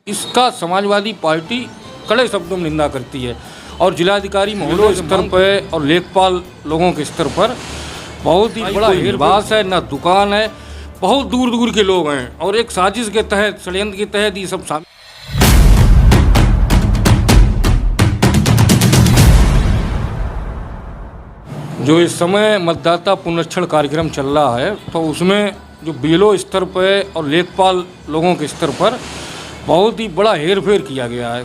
इसका समाजवादी पार्टी कड़े शब्दों में निंदा करती है और जिलाधिकारी महोदय स्तर पर और लेखपाल लोगों के स्तर पर बहुत ही बड़ा हिरबास है, ना दुकान है, बहुत दूर दूर के लोग हैं और एक साजिश के तहत, षड्यंत्र के तहत ये सब शामिल। जो इस समय मतदाता पुनरीक्षण कार्यक्रम चल रहा है तो उसमें जो बीएलओ स्तर पर और लेखपाल लोगों के स्तर पर बहुत ही बड़ा हेरफेर किया गया है।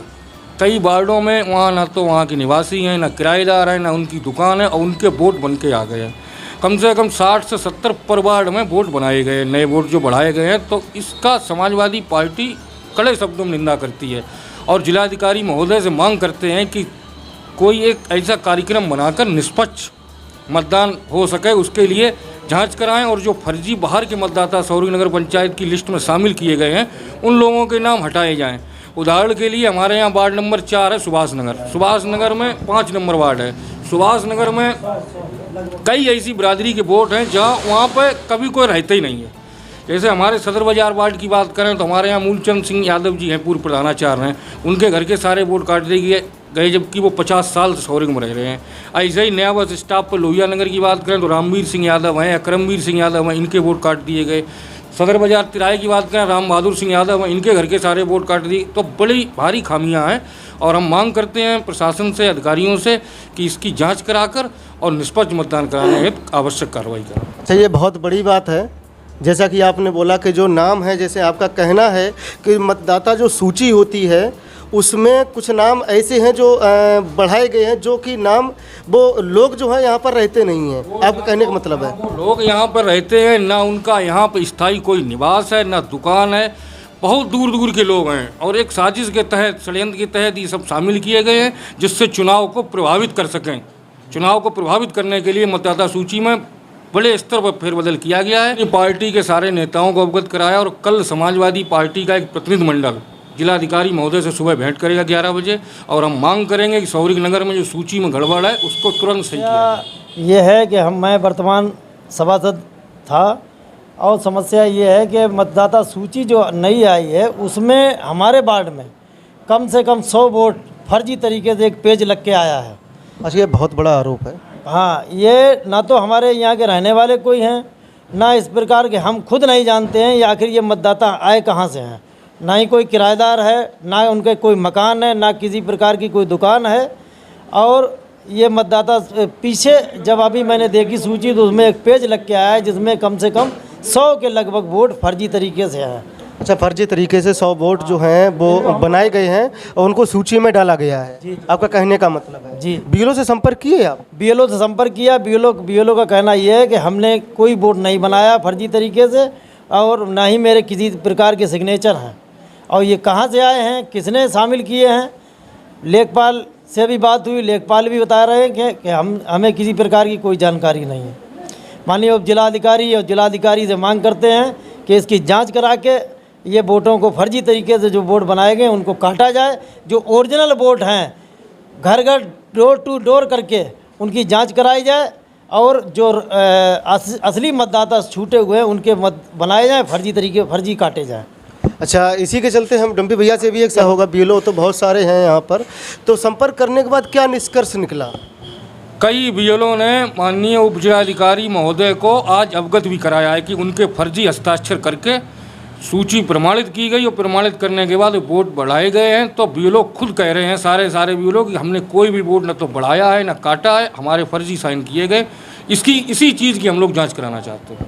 कई वार्डों में वहाँ ना तो वहाँ के निवासी हैं, ना किराएदार हैं, ना उनकी दुकान है और उनके वोट बन के आ गए हैं। कम से कम 60 से 70 पर वार्ड में वोट बनाए गए, नए वोट जो बढ़ाए गए हैं। तो इसका समाजवादी पार्टी कड़े शब्दों में निंदा करती है और जिलाधिकारी महोदय से मांग करते हैं कि कोई एक ऐसा कार्यक्रम बनाकर निष्पक्ष मतदान हो सके, उसके लिए जांच कराएं और जो फर्जी बाहर के मतदाता सौरी नगर पंचायत की लिस्ट में शामिल किए गए हैं उन लोगों के नाम हटाए जाएं। उदाहरण के लिए हमारे यहाँ वार्ड नंबर 4 है सुभाष नगर में 5 नंबर वार्ड है। सुभाष नगर में कई ऐसी बिरादरी के वोट हैं जहाँ वहाँ पर कभी कोई रहता ही नहीं है। जैसे हमारे सदर बाजार वार्ड की बात करें तो हमारे यहाँ मूलचंद सिंह यादव जी हैं, पूर्व प्रधानाचार्य हैं, उनके घर के सारे वोट काट दिए गए जबकि वो 50 साल से सौरिंग में रह रहे हैं। ऐसे ही नया बस स्टॉप पर लोहिया नगर की बात करें तो रामवीर सिंह यादव हैं, अकरमवीर सिंह यादव हैं, इनके वोट काट दिए गए। सदर बाजार तिराहे की बात करें राम बहादुर सिंह यादव हैं, इनके घर के सारे वोट काट दिए। तो बड़ी भारी खामियां हैं और हम मांग करते हैं प्रशासन से, अधिकारियों से कि इसकी जांच कराकर और निष्पक्ष मतदान कराने हेतु आवश्यक कार्रवाई करें। अच्छा, ये बहुत बड़ी बात है। जैसा कि आपने बोला कि जो नाम है, जैसे आपका कहना है कि मतदाता जो सूची होती है उसमें कुछ नाम ऐसे हैं जो बढ़ाए गए हैं, जो कि नाम वो लोग जो है यहाँ पर रहते नहीं हैं। आपके कहने का मतलब है लोग यहाँ पर रहते हैं, ना उनका यहाँ पर स्थायी कोई निवास है, ना दुकान है, बहुत दूर दूर के लोग हैं और एक साजिश के तहत, षड्यंत्र के तहत ये सब शामिल किए गए हैं जिससे चुनाव को प्रभावित कर सकें। चुनाव को प्रभावित करने के लिए मतदाता सूची में बड़े स्तर पर फेरबदल किया गया है। पार्टी के सारे नेताओं को अवगत कराया और कल समाजवादी पार्टी का एक प्रतिनिधिमंडल जिलाधिकारी महोदय से सुबह भेंट करेगा 11 बजे और हम मांग करेंगे कि सौरी नगर में जो सूची में गड़बड़ है उसको तुरंत सही किया। ये है कि मैं वर्तमान सभासद था और समस्या ये है कि मतदाता सूची जो नई आई है उसमें हमारे वार्ड में कम से कम 100 वोट फर्जी तरीके से एक पेज लग के आया है। अच्छा, ये बहुत बड़ा आरोप है। हाँ, ये ना तो हमारे यहाँ के रहने वाले कोई हैं, ना इस प्रकार के हम खुद नहीं जानते हैं आखिर ये मतदाता आए कहाँ से हैं। ना ही कोई किराएदार है, ना उनके कोई मकान है, ना किसी प्रकार की कोई दुकान है। और ये मतदाता पीछे जब अभी मैंने देखी सूची तो उसमें एक पेज लग के आया है जिसमें कम से कम 100 के लगभग वोट फर्जी तरीके से हैं। अच्छा, फर्जी तरीके से 100 वोट जो हैं वो बनाए गए हैं और उनको सूची में डाला गया है। जी। आपका कहने का मतलब है जी। बीएलओ से संपर्क किए आप? बीएलओ से संपर्क किया। बीएलओ का कहना यह है कि हमने कोई वोट नहीं बनाया फर्जी तरीके से और ना ही मेरे किसी प्रकार के सिग्नेचर हैं। और ये कहाँ से आए हैं, किसने शामिल किए हैं। लेखपाल से भी बात हुई, लेखपाल भी बता रहे हैं कि हमें किसी प्रकार की कोई जानकारी नहीं है। माननीय उप जिलाधिकारी से मांग करते हैं कि इसकी जांच करा के ये वोटों को फर्जी तरीके से जो वोट बनाए गए उनको काटा जाए। जो ओरिजिनल वोट हैं घर घर डोर टू डोर करके उनकी जांच कराई जाए और जो असली मतदाता छूटे हुए हैं उनके मत बनाए जाएँ, फर्जी तरीके फर्जी काटे जाएँ। अच्छा, इसी के चलते हम डम्पी भैया से भी एक सा होगा, बीएलओ तो बहुत सारे हैं यहाँ पर, तो संपर्क करने के बाद क्या निष्कर्ष निकला? कई बीएलओ ने माननीय उप जिलाधिकारी महोदय को आज अवगत भी कराया है कि उनके फर्जी हस्ताक्षर करके सूची प्रमाणित की गई और प्रमाणित करने के बाद वोट बढ़ाए गए हैं। तो बीएलओ खुद कह रहे हैं, सारे बीएलओ कि हमने कोई भी वोट न तो बढ़ाया है न काटा है, हमारे फर्जी साइन किए गए। इसी चीज़ की हम लोग जांच कराना चाहते हैं।